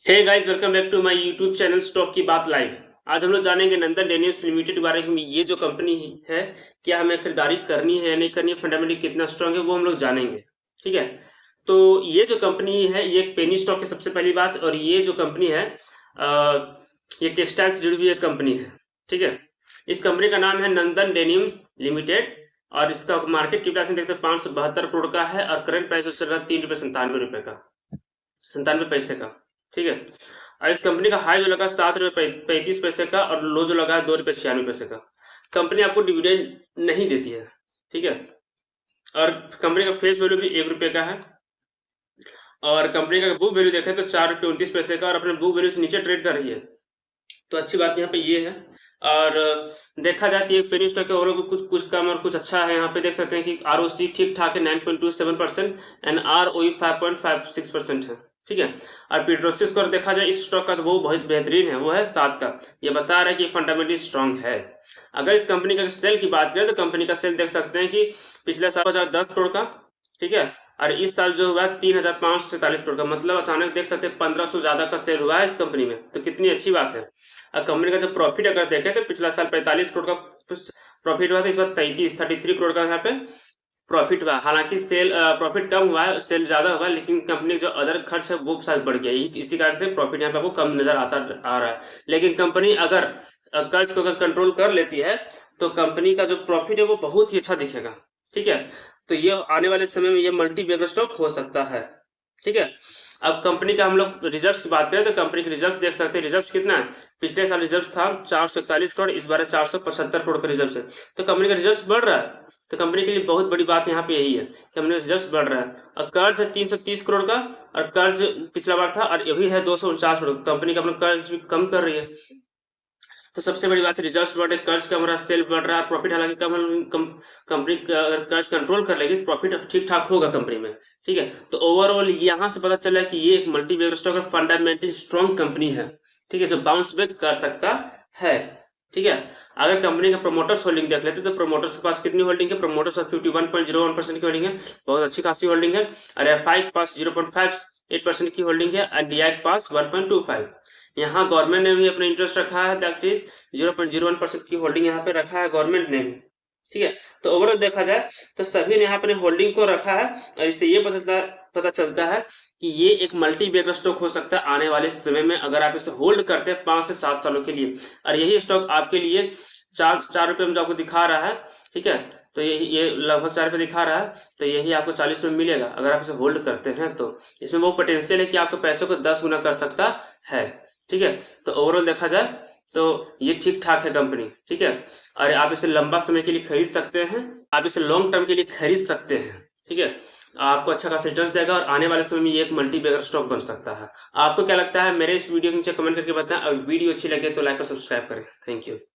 Hey guys, welcome back to my YouTube channel stock की बात live. आज हम लोग जानेंगे नंदन डेनिम्स लिमिटेड के बारे में। ये जो कंपनी है, क्या हमें खरीदारी करनी है या नहीं करनी है, फंडामेंटली कितना स्ट्रांग है, वो हम लोग जानेंगे। ठीक है। तो ये जो कंपनी है, ये एक पेनी स्टॉक है सबसे पहली बात। और ये जो कंपनी है, ये टेक्सटाइल से जुड़ी हुई एक कंपनी है। ठीक है। इस कंपनी का नाम है नंदन डेनिम्स लिमिटेड। और इसका मार्केट कैपिटलाइजेशन देखते हैं 572 करोड़ का है। और करंट प्राइस चल रहा है 3 रुपये 97 रुपए का, 97 पैसे का। ठीक है। और इस कंपनी का हाई जो लगा 7 रुपये 35 पैसे का, और लो जो लगा है 2 रुपये 96 पैसे का। कंपनी आपको डिविडेंड नहीं देती है। ठीक है। और कंपनी का फेस वैल्यू भी 1 रुपये का है। और कंपनी का बुक वैल्यू देखें तो 4 रुपये 29 पैसे का, और अपने बुक वैल्यू से नीचे ट्रेड कर रही है। तो अच्छी बात यहाँ पे ये है। और देखा जाए तो ये पेनी स्टॉक है, और कुछ कुछ कम और कुछ अच्छा है। यहाँ पे देख सकते हैं कि आरओसी ठीक ठाक है 9.27% एंड आरओई 5.56% है। ठीक है। और पीट्रोसी स्कोर देखा जाए इस स्टॉक का, तो वो बहुत बेहतरीन है, वो है 7 का। ये बता रहा है कि फंडामेंटली स्ट्रांग है। अगर इस कंपनी का सेल की बात करें तो कंपनी का सेल देख सकते हैं कि पिछले साल 2010 करोड़ का। ठीक है। और इस साल जो हुआ है 3,547 करोड़ का, मतलब अचानक देख सकते हैं 1500 ज्यादा का सेल हुआ है इस कंपनी में। तो कितनी अच्छी बात है। और कंपनी का जो प्रॉफिट अगर देखें तो पिछला साल 45 करोड़ का प्रॉफिट हुआ था, इस बार 33 करोड़ का यहाँ पे प्रॉफिट हुआ। हालांकि सेल प्रॉफिट कम हुआ है, सेल ज्यादा हुआ है, लेकिन कंपनी जो अदर खर्च है वो शायद बढ़ गया। इसी कारण से प्रॉफिट यहाँ पे आपको कम नजर आ रहा है। लेकिन कंपनी अगर कर्ज को अगर कंट्रोल कर लेती है तो कंपनी का जो प्रॉफिट है वो बहुत ही अच्छा दिखेगा। ठीक है। तो ये आने वाले समय में ये मल्टी बैगर स्टॉक हो सकता है। ठीक है। अब कंपनी का हम लोग रिजर्व्स की बात करें तो कंपनी के रिजर्व्स देख सकते हैं। रिजर्व्स कितना है, पिछले साल रिजर्व था 441 करोड़, इस बार 475 करोड़ का रिजर्व है। तो कंपनी का रिजर्व बढ़ रहा है। तो कंपनी के लिए बहुत बड़ी बात यहाँ पे यही है कि हमने रिजर्व बढ़ रहा है। और कर्ज है 330 करोड़ का, और कर्ज पिछला बार था, और अभी है 249 करोड़। कंपनी का अपना कर्ज भी कम कर रही है। तो सबसे बड़ी बात है रिजर्व बढ़ रहे, कर्ज कम रहा, सेल बढ़ रहा है, प्रॉफिट हालांकि कम। कंपनी अगर कर्ज कंट्रोल कर लेगी तो प्रॉफिट ठीक ठाक होगा कंपनी में। ठीक है। तो ओवरऑल यहाँ से पता चला कि ये एक मल्टी बैगर स्टॉक है, फंडामेंटली स्ट्रॉन्ग कंपनी है। ठीक है, जो बाउंस बैक कर सकता है। ठीक है। अगर कंपनी का प्रोमोटर्स होल्डिंग देख लेते तो प्रोमोटर्स के पास कितनी होल्डिंग है, प्रोमोटर्स पास 51.01% की होल्डिंग है, बहुत अच्छी खासी होल्डिंग है। और एफआई के पास 0.58% की होल्डिंग है, और डीआई के पास 1.25। यहाँ गवर्नमेंट ने भी अपना इंटरेस्ट रखा है, दैट इज 0.01% की होल्डिंग यहाँ पे रखा है गवर्नमेंट ने भी। ठीक है। तो ओवरऑल देखा जाए तो सभी ने यहाँ अपने होल्डिंग को रखा है, और इससे ये पता चलता है कि ये एक मल्टी बैगर स्टॉक हो सकता है आने वाले समय में, अगर आप इसे होल्ड करते हैं 5 से 7 सालों के लिए। और यही स्टॉक आपके लिए 4 रुपए में जो आपको दिखा रहा है। ठीक है। तो ये लगभग 4 रुपए दिखा रहा है, तो यही आपको 40 में मिलेगा अगर आप इसे होल्ड करते हैं। तो इसमें वो पोटेंशियल है कि आपके पैसों को 10 गुना कर सकता है। ठीक है। तो ओवरऑल देखा जाए तो ये ठीक ठाक है कंपनी। ठीक है। और आप इसे लंबा समय के लिए खरीद सकते हैं, आप इसे लॉन्ग टर्म के लिए खरीद सकते हैं। ठीक है। आपको अच्छा खासा रिटर्न देगा, और आने वाले समय में ये एक मल्टी बैगर स्टॉक बन सकता है। आपको क्या लगता है, मेरे इस वीडियो के नीचे कमेंट करके बताएं। और वीडियो अच्छी लगे तो लाइक और सब्सक्राइब करें। Thank you.